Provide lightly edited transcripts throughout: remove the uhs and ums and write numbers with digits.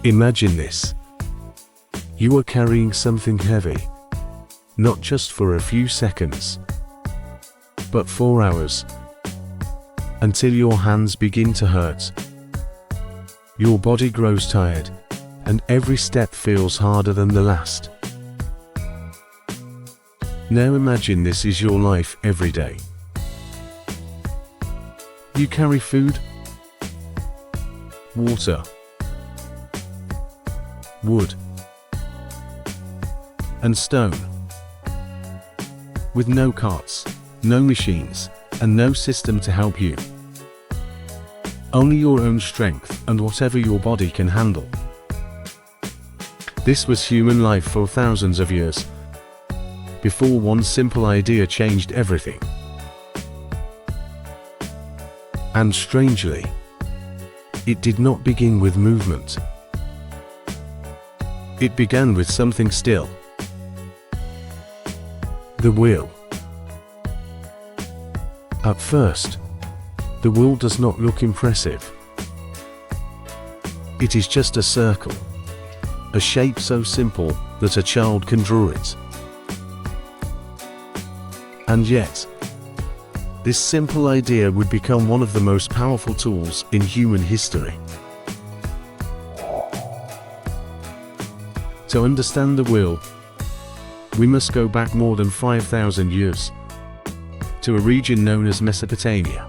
Imagine this. You are carrying something heavy, not just for a few seconds, but for hours, until your hands begin to hurt. Your body grows tired, and every step feels harder than the last. Now imagine this is your life every day. You carry food, water, wood, and stone, with no carts, no machines, and no system to help you. Only your own strength and whatever your body can handle. This was human life for thousands of years, before one simple idea changed everything. And strangely, it did not begin with movement. It began with something still. The wheel. At first, the wheel does not look impressive. It is just a circle, a shape so simple that a child can draw it. And yet, this simple idea would become one of the most powerful tools in human history. To understand the wheel, we must go back more than 5,000 years, to a region known as Mesopotamia,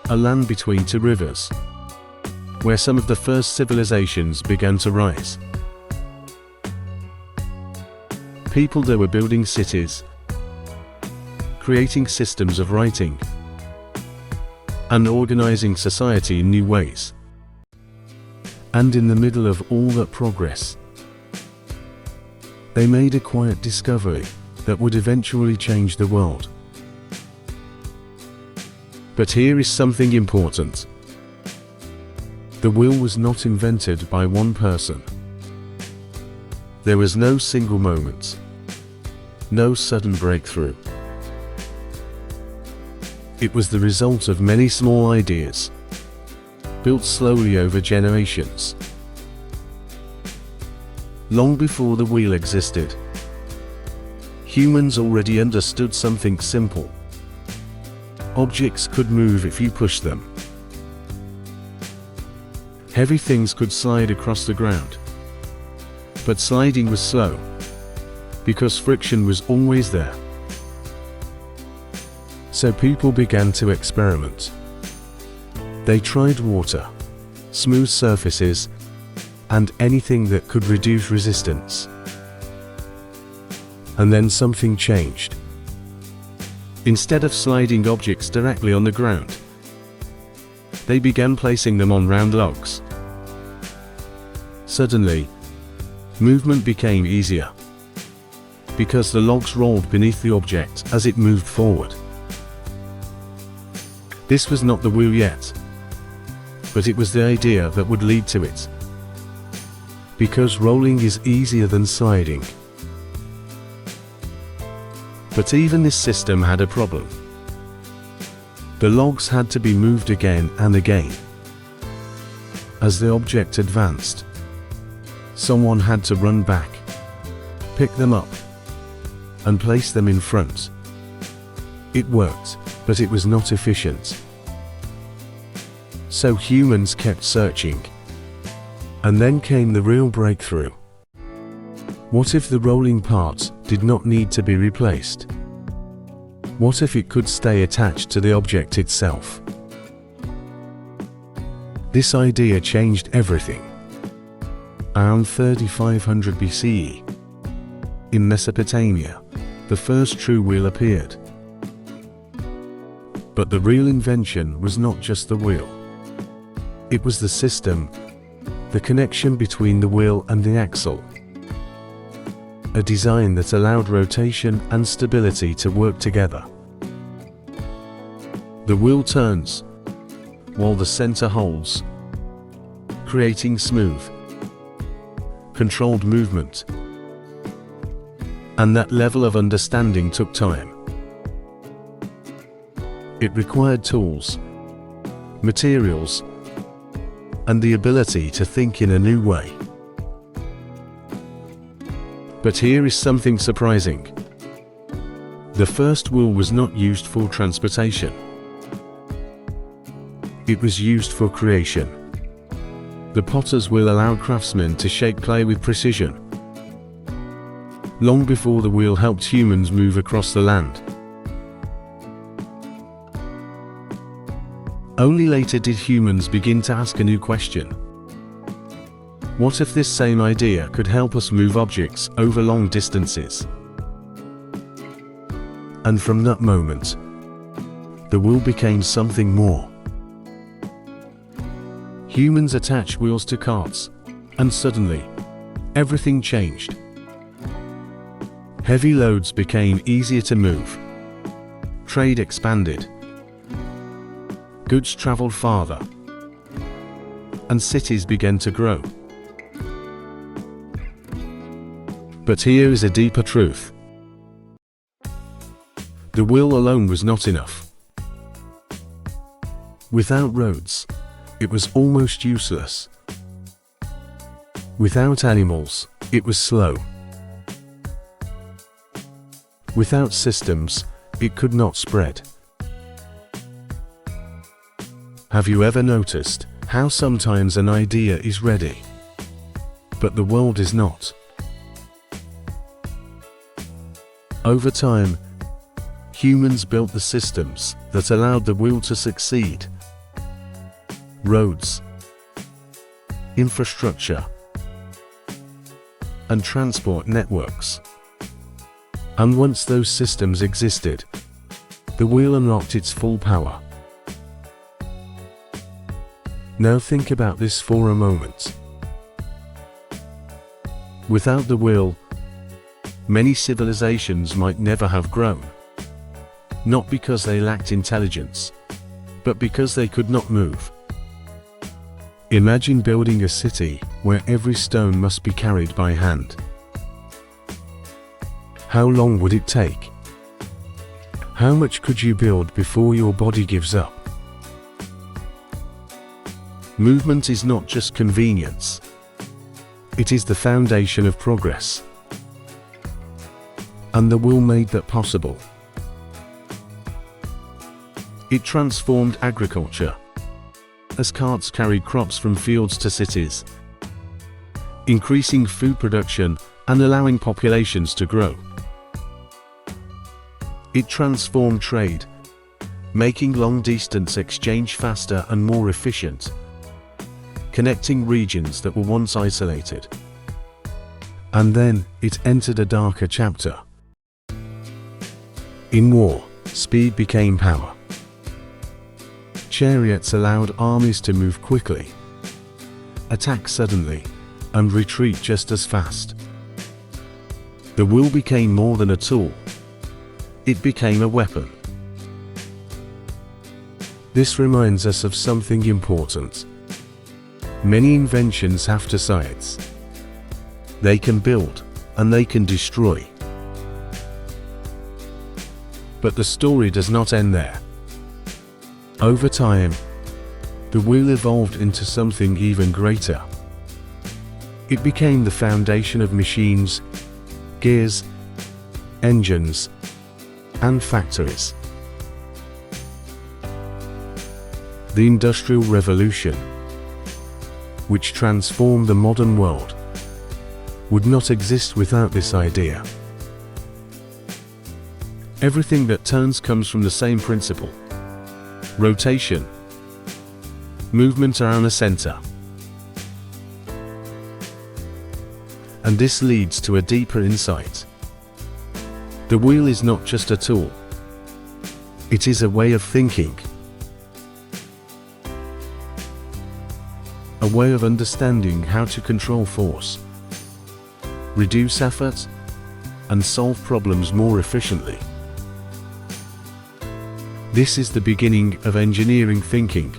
a land between two rivers, where some of the first civilizations began to rise. People there were building cities, creating systems of writing, and organizing society in new ways. And in the middle of all that progress, they made a quiet discovery that would eventually change the world. But here is something important. The wheel was not invented by one person. There was no single moment, no sudden breakthrough. It was the result of many small ideas, built slowly over generations. Long before the wheel existed, humans already understood something simple. Objects could move if you pushed them. Heavy things could slide across the ground. But sliding was slow, because friction was always there. So people began to experiment. They tried water, smooth surfaces, and anything that could reduce resistance. And then something changed. Instead of sliding objects directly on the ground, they began placing them on round logs. Suddenly, movement became easier, because the logs rolled beneath the object as it moved forward. This was not the wheel yet, but it was the idea that would lead to it. Because rolling is easier than sliding. But even this system had a problem. The logs had to be moved again and again. As the object advanced, someone had to run back, pick them up, and place them in front. It worked, but it was not efficient. So humans kept searching. And then came the real breakthrough. What if the rolling part did not need to be replaced? What if it could stay attached to the object itself? This idea changed everything. Around 3500 BCE, in Mesopotamia, the first true wheel appeared. But the real invention was not just the wheel. It was the system, the connection between the wheel and the axle. A design that allowed rotation and stability to work together. The wheel turns, while the center holds, creating smooth, controlled movement. And that level of understanding took time. It required tools, materials, and the ability to think in a new way. But here is something surprising. The first wheel was not used for transportation. It was used for creation. The potter's wheel allowed craftsmen to shape clay with precision, long before the wheel helped humans move across the land. Only later did humans begin to ask a new question. What if this same idea could help us move objects over long distances? And from that moment, the wheel became something more. Humans attached wheels to carts, and suddenly, everything changed. Heavy loads became easier to move. Trade expanded. Goods traveled farther, and cities began to grow. But here is a deeper truth. The wheel alone was not enough. Without roads, it was almost useless. Without animals, it was slow. Without systems, it could not spread. Have you ever noticed how sometimes an idea is ready, but the world is not? Over time, humans built the systems that allowed the wheel to succeed. Roads, infrastructure, and transport networks. And once those systems existed, the wheel unlocked its full power. Now think about this for a moment. Without the wheel, many civilizations might never have grown. Not because they lacked intelligence, but because they could not move. Imagine building a city where every stone must be carried by hand. How long would it take? How much could you build before your body gives up? Movement is not just convenience. It is the foundation of progress. And the wheel made that possible. It transformed agriculture, as carts carried crops from fields to cities, increasing food production and allowing populations to grow. It transformed trade, making long-distance exchange faster and more efficient, connecting regions that were once isolated. And then, it entered a darker chapter. In war, speed became power. Chariots allowed armies to move quickly, attack suddenly, and retreat just as fast. The wheel became more than a tool. It became a weapon. This reminds us of something important. Many inventions have two sides. They can build, and they can destroy. But the story does not end there. Over time, the wheel evolved into something even greater. It became the foundation of machines, gears, engines, and factories. The Industrial Revolution, which transformed the modern world, would not exist without this idea. Everything that turns comes from the same principle: rotation, movement around a center. And this leads to a deeper insight. The wheel is not just a tool. It is a way of thinking. A way of understanding how to control force, reduce effort, and solve problems more efficiently. This is the beginning of engineering thinking.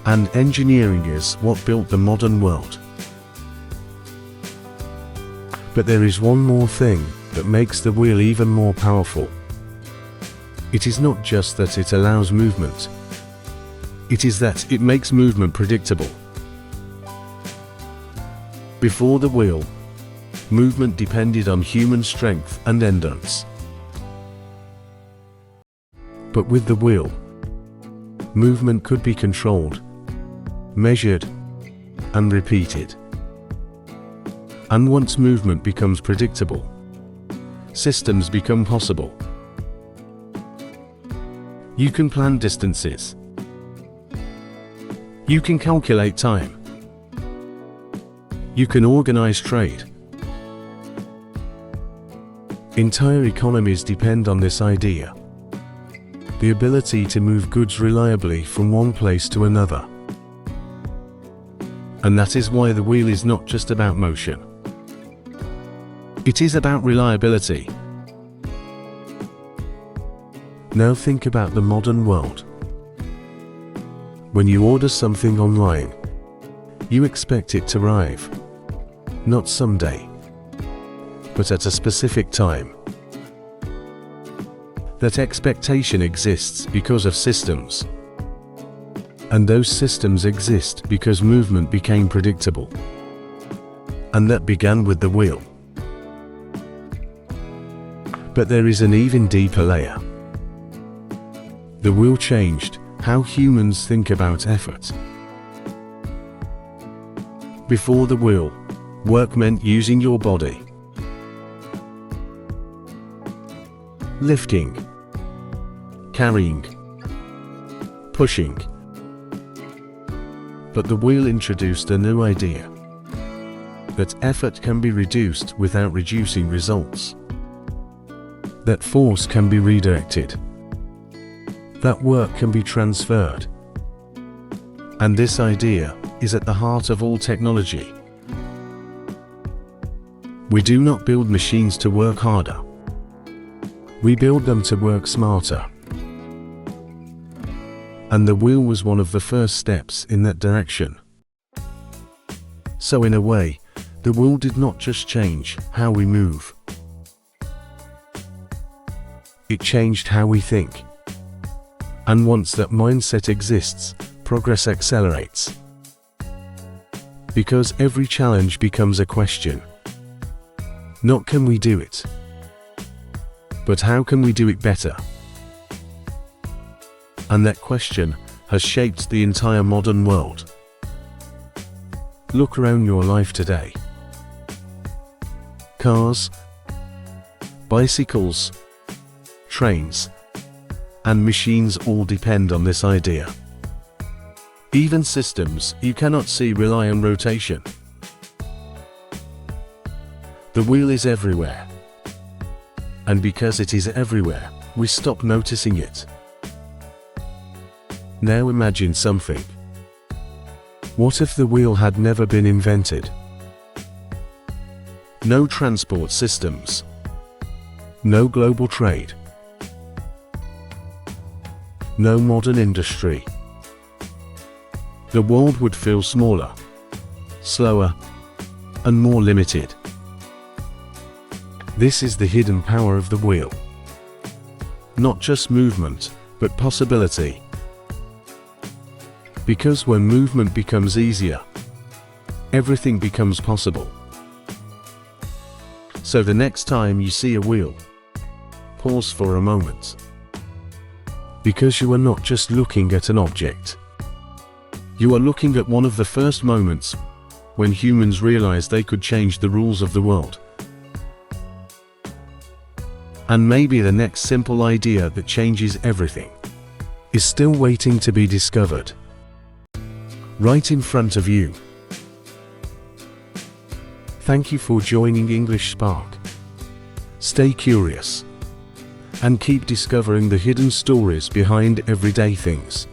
And engineering is what built the modern world. But there is one more thing that makes the wheel even more powerful. It is not just that it allows movement. It is that it makes movement predictable. Before the wheel, movement depended on human strength and endurance. But with the wheel, movement could be controlled, measured, and repeated. And once movement becomes predictable, systems become possible. You can plan distances. You can calculate time. You can organize trade. Entire economies depend on this idea. The ability to move goods reliably from one place to another. And that is why the wheel is not just about motion. It is about reliability. Now think about the modern world. When you order something online, you expect it to arrive, not someday, but at a specific time. That expectation exists because of systems. And those systems exist because movement became predictable. And that began with the wheel. But there is an even deeper layer. The wheel changed how humans think about effort. Before the wheel, work meant using your body. Lifting, carrying, pushing. But the wheel introduced a new idea. That effort can be reduced without reducing results. That force can be redirected. That work can be transferred. And this idea is at the heart of all technology. We do not build machines to work harder. We build them to work smarter. And the wheel was one of the first steps in that direction. So in a way, the wheel did not just change how we move. It changed how we think. And once that mindset exists, progress accelerates. Because every challenge becomes a question. Not can we do it, but how can we do it better? And that question has shaped the entire modern world. Look around your life today. Cars, bicycles, trains, and machines all depend on this idea. Even systems you cannot see rely on rotation. The wheel is everywhere. And because it is everywhere, we stop noticing it. Now imagine something. What if the wheel had never been invented? No transport systems. No global trade. No modern industry. The world would feel smaller, slower, and more limited. This is the hidden power of the wheel. Not just movement, but possibility. Because when movement becomes easier, everything becomes possible. So the next time you see a wheel, pause for a moment. Because you are not just looking at an object. You are looking at one of the first moments when humans realized they could change the rules of the world. And maybe the next simple idea that changes everything is still waiting to be discovered. Right in front of you. Thank you for joining English Spark. Stay curious and keep discovering the hidden stories behind everyday things.